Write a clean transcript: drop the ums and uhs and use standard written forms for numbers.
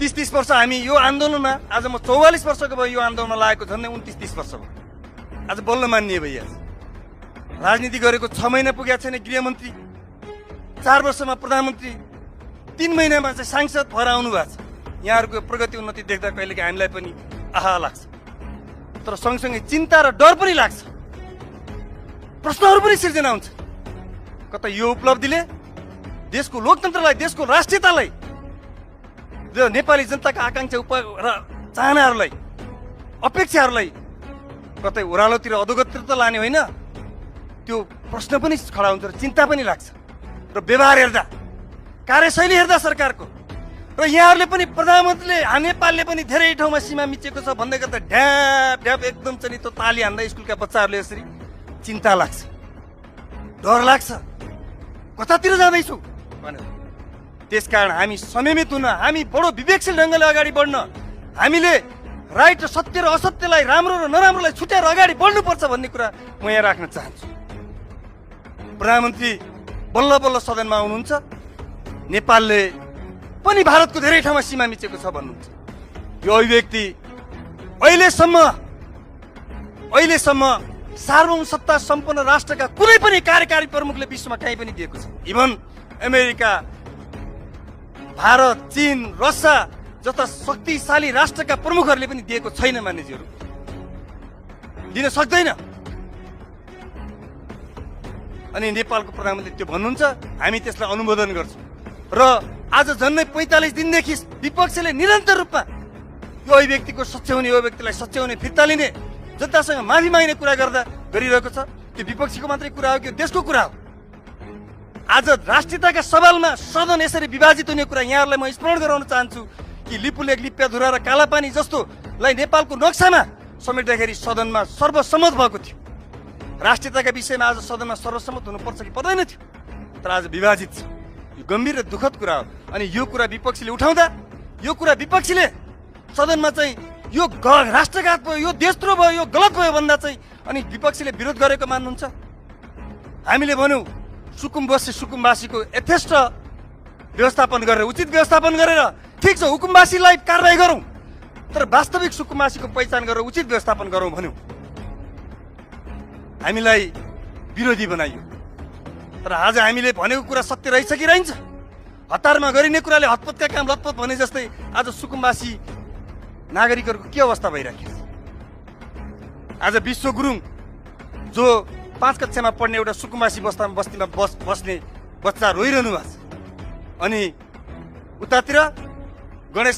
30 वर्ष हामी यो आन्दोलनमा, आज म 44 वर्षको भयो यो आन्दोलनमा लागेको, झन्डै 29-30 वर्ष भयो। आज बोल्न मान्ने भइहाल्छ। राजनीति गरेको 6 महिना पुगेको छैन गृहमन्त्री, 4 वर्षमा प्रधानमन्त्री, 3 महिनामा चाहिँ सांसद भएर आउनु भएको छ। यहाँहरूको प्रगति उन्नति देख्दा कहिलेकाहीँ हामीलाई पनि आहा लाग्छ, तर सँगसँगै चिन्ता र डर पनि लाग्छ। प्रश्नहरू पनि सिर्जना हुन्छ। कतै यो उपलब्धिले देशको लोकतन्त्रलाई, देशको राष्ट्रियतालाई, नेपाली जनताका आकांक्षा र चाहनाहरूलाई, अपेक्षाहरूलाई कतै ओह्रालोतिर अधोगतितिर त लाने होइन, त्यो प्रश्न पनि खडा हुन्छ र चिन्ता पनि लाग्छ। र व्यवहार हेर्दा, कार्यशैली हेर्दा सरकारको, र यहाँहरूले पनि, प्रधानमन्त्रीले, नेपालले पनि धेरै ठाउँमा सीमा मिचेको छ भन्दै गर्दा ढ्याप ढ्याप एकदम चाहिँ त्यो ताली हान्दा स्कुलका बच्चाहरूले यसरी चिन्ता लाग्छ, डर लाग्छ, कतातिर जाँदैछु भनेर। त्यसकारण हामी संयमित हुन, हामी बडो विवेकशील ढङ्गले अगाडि बढ्न, हामीले राइट र सत्य र असत्यलाई, राम्रो र नराम्रोलाई छुट्याएर अगाडि बढ्नुपर्छ भन्ने कुरा म यहाँ राख्न चाहन्छु। प्रधानमन्त्री बल्ल बल्ल सदनमा आउनुहुन्छ, नेपालले पनि भारतको धेरै ठाउँमा सीमा मिचेको छ भन्नुहुन्छ। यो अभिव्यक्ति अहिलेसम्म सार्वभौम सत्ता सम्पन्न राष्ट्रका कुनै पनि कार्यकारी प्रमुखले विश्वमा कहीँ पनि दिएको छ। इभन अमेरिका, भारत, चीन, रसिया जस्ता शक्तिशाली राष्ट्रका प्रमुखहरूले पनि दिएको छैन। मानिसहरू दिन सक्दैन। अनि नेपालको प्रधानमन्त्री त्यो भन्नुहुन्छ, हामी त्यसलाई अनुमोदन गर्छौँ। र आज झन्डै 45 दिनदेखि विपक्षले निरन्तर रूपमा यो अभिव्यक्तिको सच्याउने, यो अभिव्यक्तिलाई सच्याउने, फिर्ता लिने, जनतासँग माफी माग्ने कुरा गरिरहेको छ। त्यो विपक्षीको मात्रै कुरा हो कि देशको कुरा हो। आज राष्ट्रियताका सवालमा सदन यसरी विभाजित हुने कुरा यहाँहरूलाई म स्मरण गराउन चाहन्छु कि लिपुलेख, लिप्याधुरा र कालापानी जस्तोलाई नेपालको नक्सामा समेट्दाखेरि सदनमा सर्वसम्मत भएको थियो। राष्ट्रियताका विषयमा आज सदनमा सर्वसम्मत हुनुपर्छ कि पर्दैन थियो, तर आज विभाजित छ। यो गम्भीर र दुःखद कुरा हो। अनि यो कुरा विपक्षीले उठाउँदा, यो कुरा विपक्षीले सदनमा चाहिँ यो राष्ट्रघात भयो, यो देशद्रोह भयो, यो गलत भयो भन्दा चाहिँ अनि विपक्षीले विरोध गरेको मान्नुहुन्छ। हामीले भन्यौँ सुकुम्बासीको यथेष्ट व्यवस्थापन गरेर, उचित व्यवस्थापन गरेर, ठिक छ हुकुमबासीलाई कारबाही गरौँ, तर वास्तविक सुकुम्बासीको पहिचान गरेर उचित व्यवस्थापन गरौँ भन्यौँ। हामीलाई विरोधी बनाइयो, तर आज हामीले भनेको कुरा सत्य रहेछ कि रहन्छ? हतारमा गरिने कुराले हतपतका काम लतपत भने जस्तै आज सुकुम्बासी नागरिकहरूको के अवस्था भइराखेको छ। आज विश्व गुरुङ जो 5 कक्षामा पढ्ने एउटा सुकुम्बासी बस्तीमा बस्ने बच्चा रोइरहनु भएको छ। अनि उतातिर गणेश